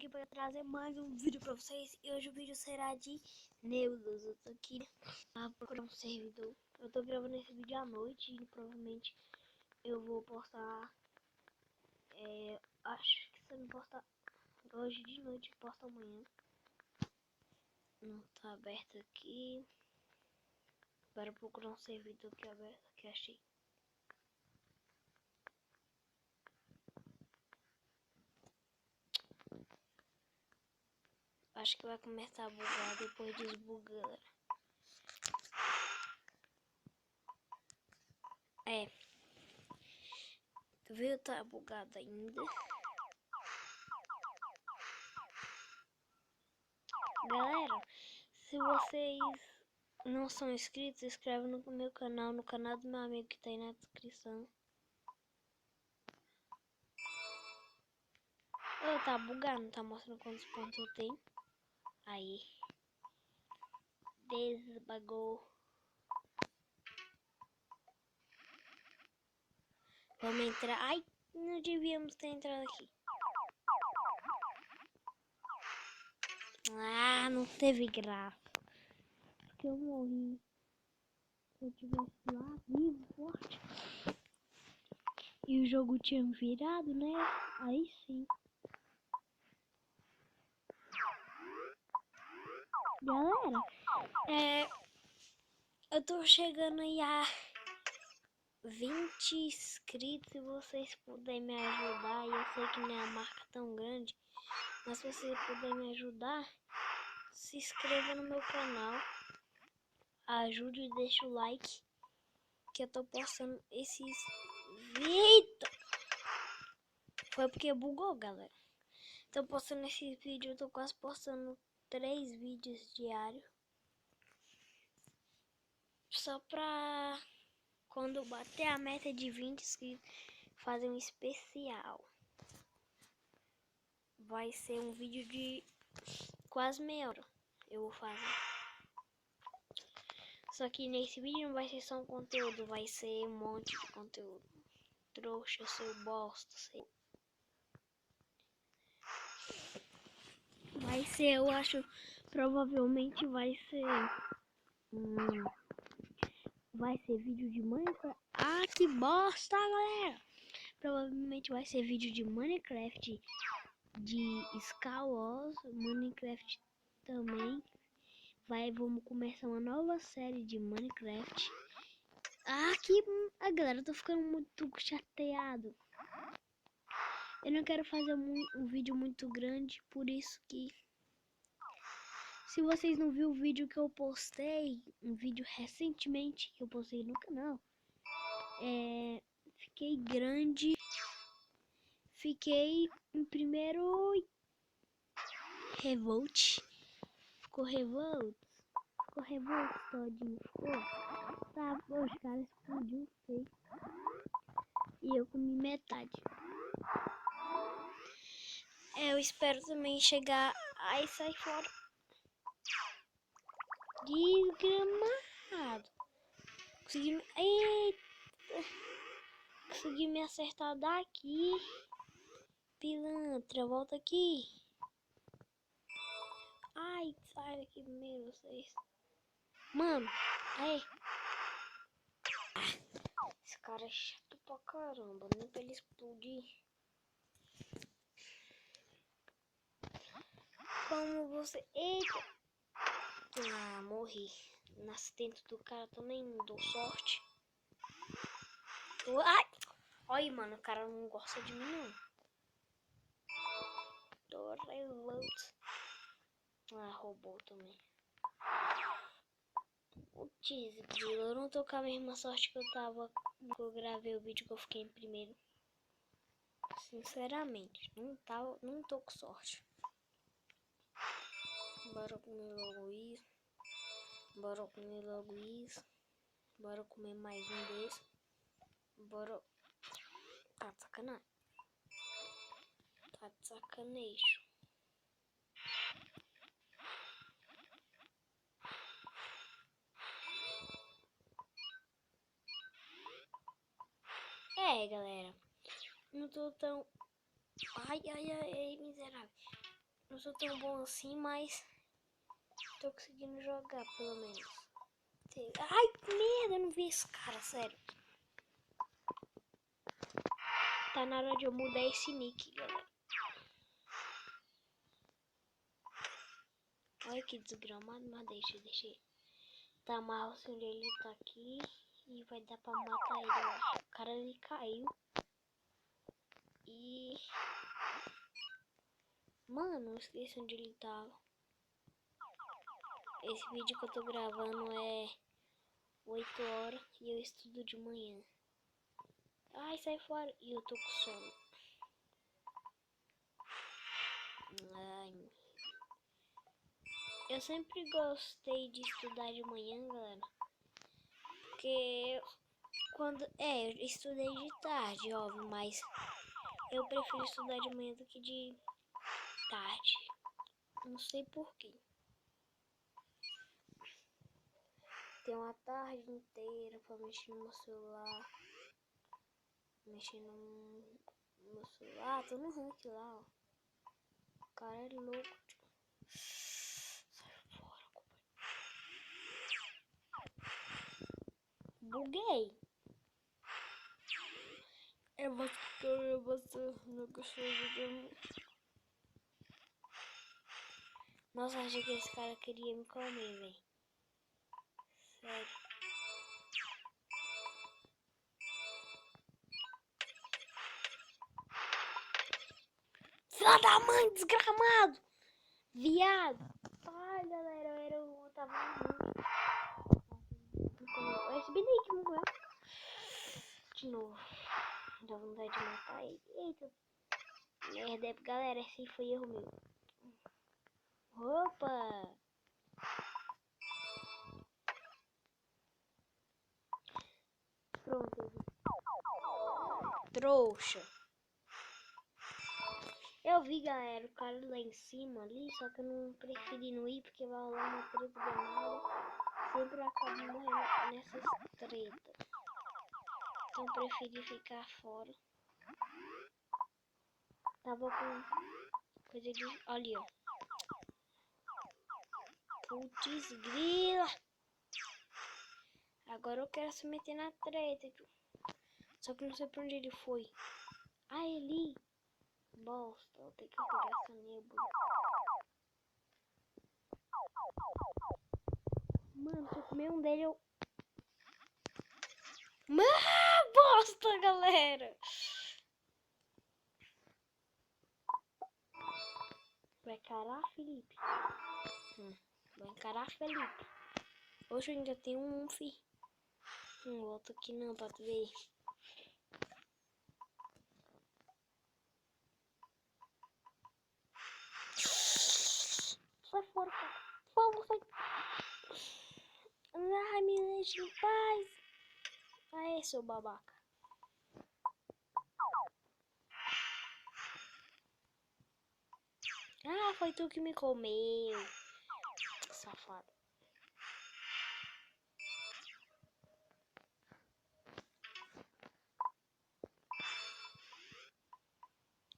aqui para trazer mais um vídeo para vocês. E hoje o vídeo será de Neudos. Eu tô aqui a procurar um servidor. Eu tô gravando esse vídeo à noite e provavelmente eu vou postar. Acho que se eu não postar hoje de noite, eu posto amanhã. Não tá aberto aqui. Para procurar um servidor que é aberto, que achei. Acho que vai começar a bugar, depois desbuga, galera. Tu viu? Tá bugado ainda. Galera, se vocês não são inscritos, se inscreve no meu canal, no canal do meu amigo que tá aí na descrição. Tá bugado, não tá mostrando quantos pontos eu tenho. Aí. Desbagou. Vamos entrar. Ai, não devíamos ter entrado aqui. Ah, não teve graça. Porque eu morri. Se eu tivesse lá, vivo, forte. E o jogo tinha virado, né? Aí sim. Galera, eu tô chegando aí a 20 inscritos. Se vocês puderem me ajudar, e eu sei que não é uma marca tão grande, mas se vocês puderem me ajudar, se inscreva no meu canal, ajude e deixa o like, que eu tô postando esses vídeos. Foi porque bugou, galera. Tô postando esses vídeos, eu tô quase postando 3 vídeos diários. Só pra quando bater a meta de 20 inscritos, fazer um especial. Vai ser um vídeo de quase meia hora. Eu vou fazer. Só que nesse vídeo não vai ser só um conteúdo, vai ser um monte de conteúdo. Trouxa, seu bosta, seu. Vai ser, eu acho, provavelmente vai ser. Vai ser vídeo de Minecraft. Ah, que bosta, galera! Provavelmente vai ser vídeo de Minecraft, de Skywars, Minecraft também. Vamos começar uma nova série de Minecraft. Galera, eu tô ficando muito chateado. Eu não quero fazer um vídeo muito grande, por isso que... Se vocês não viram o vídeo que eu postei, um vídeo recentemente que eu postei no canal, fiquei grande, fiquei em primeiro Revolt, ficou Revolt todinho, tá, os caras explodiu feio, e eu comi metade. Eu espero também chegar, ai sai fora, desgramado. Consegui me acertar daqui. Pilantra, volta aqui. Ai, sai daqui primeiro vocês. Mano, aí. Esse cara é chato pra caramba, nem pra ele explodir. Como você... Eita. Ah, morri. Nasci dentro do cara, também não dou sorte. Ai! Olha, mano, o cara não gosta de mim, não. Tô revolto. Ah, roubou também. Putz, eu não tô com a mesma sorte que eu tava quando eu gravei o vídeo que eu fiquei em primeiro. Sinceramente, não tô com sorte. Bora comer logo isso. Bora comer logo isso. Bora comer mais um desse. Bora... Tá de sacanagem. Tá de sacanagem. Galera. Não tô tão... Ai, miserável. Não sou tão bom assim, mas tô conseguindo jogar, pelo menos. Ai, que merda, eu não vi esse cara, sério. Tá na hora de eu mudar esse nick, galera. Olha que desgramado, mas deixa. Tá, mas onde ele tá aqui e vai dar pra matar ele, eu acho. O cara, ele caiu. E... Mano, eu esqueci onde ele tava. Esse vídeo que eu tô gravando é 8 horas e eu estudo de manhã. Ai, sai fora. E eu tô com sono. Ai. Eu sempre gostei de estudar de manhã, galera. Porque eu estudei de tarde, óbvio, mas eu prefiro estudar de manhã do que de tarde. Não sei porquê. Tem uma tarde inteira pra mexer no meu celular. Mexer no meu celular. Tô no rank lá, ó. O cara é louco, tio. Sai fora, compadre. Buguei. Eu vou no gostoso de... Nossa, achei que esse cara queria me comer, velho. Sério. Filha da mãe, desgramado! Viado! Ai, galera, eu tava no... Esse Binique morreu. De novo. Dá vontade de matar ele. Eita. Merda, galera, esse foi erro meu. Opa! Pronto. Trouxa. Eu vi, galera, o cara lá em cima ali, só que eu não preferi não ir porque vai rolar uma treta danada. Sempre acabo morrendo nessas tretas. Então preferi ficar fora. Tava com coisa de... Olha, ó. Putz, grila. Agora eu quero se meter na treta. Só que não sei pra onde ele foi. Ah, ele... Bosta, eu tenho que pegar essa nébula. Mano, se eu comer um dele, eu... Mano, bosta, galera! Vai encarar, Felipe? Vai encarar, Felipe? Hoje eu ainda tenho um, fi. Não volta aqui não, pra tu ver. Sai fora, cara. Por favor, sai. Ai, me deixe em paz. Aê, seu babaca. Ah, foi tu que me comeu. Safado.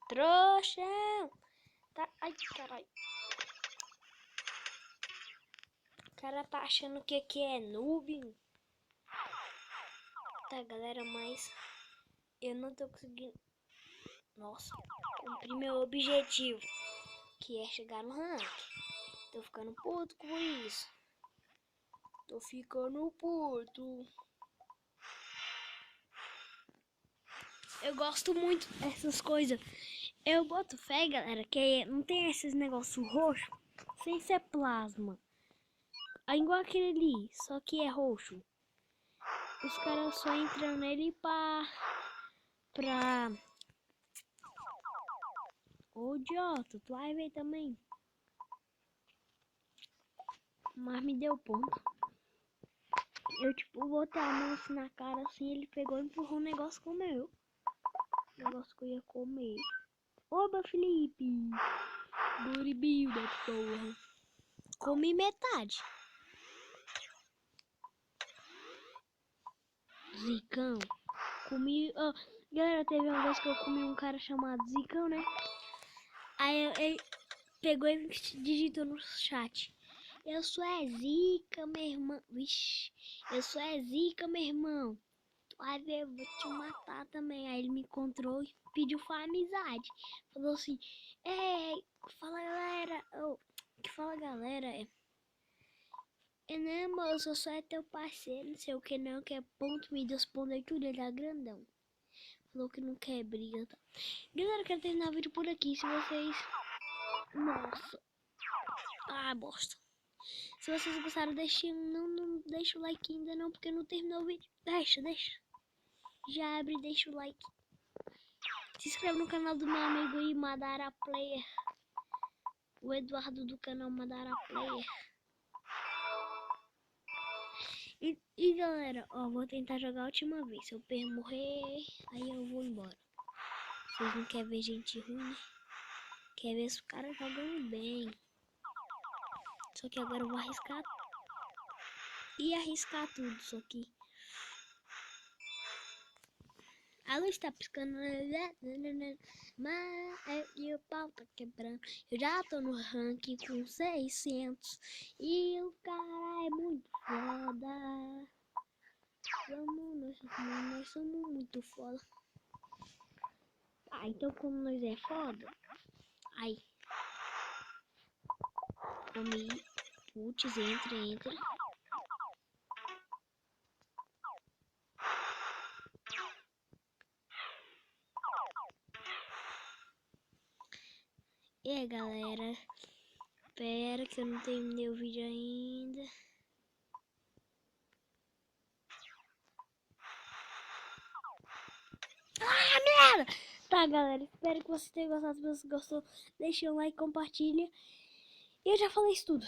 Trouxa. Tá... Ai, caralho. O cara tá achando que aqui é noob. Tá, galera, mas eu não tô conseguindo. Nossa, cumpri meu objetivo, que é chegar no rank. Tô ficando puto com isso. Tô ficando puto. Eu gosto muito dessas coisas. Eu boto fé, galera, que não tem esses negócios roxos sem ser plasma. É igual aquele ali, só que é roxo. Os caras só entram nele pra... Ô, idiota, tu vai ver também. Mas me deu ponto. Eu, tipo, botei a mão assim na cara, assim, ele pegou e empurrou um negócio com o meu. Negócio que eu ia comer. Oba, Felipe! Bodybuilder, porra. Comi metade. Zicão. Comi... Oh, galera, teve uma vez que eu comi um cara chamado Zicão, né? Aí pegou e digitou no chat. Eu sou zica, meu irmão. Vixe, eu sou zica, meu irmão. Vai ver, eu vou te matar também. Aí ele me encontrou e pediu amizade. Falou assim, fala galera. Que fala galera, não, moço, eu só é teu parceiro, não sei o que não, que é ponto, me respondeu tudo, ele é grandão. Falou que não quer briga, tá? Galera, eu quero terminar o vídeo por aqui, se vocês... Nossa. Bosta. Se vocês gostaram, não deixa o like ainda não, porque não terminou o vídeo. Deixa. Já abre e deixa o like. Se inscreve no canal do meu amigo aí, Madara Player. O Eduardo do canal Madara Player. E galera, vou tentar jogar a última vez. Se eu morrer, aí eu vou embora. Vocês não querem ver gente ruim, né? Quer ver os caras jogando bem. Só que agora eu vou arriscar. Arriscar tudo, só que... A luz tá piscando, mas o pau tá quebrando. Eu já tô no ranking com 600 e o cara é muito foda. Nós somos muito foda. Então como nós é foda, aí, putz, entra. E aí, galera, espera que eu não terminei o vídeo ainda. Merda! Tá, galera, espero que vocês tenham gostado. Se você gostou, deixa um like, compartilha. E eu já falei isso tudo.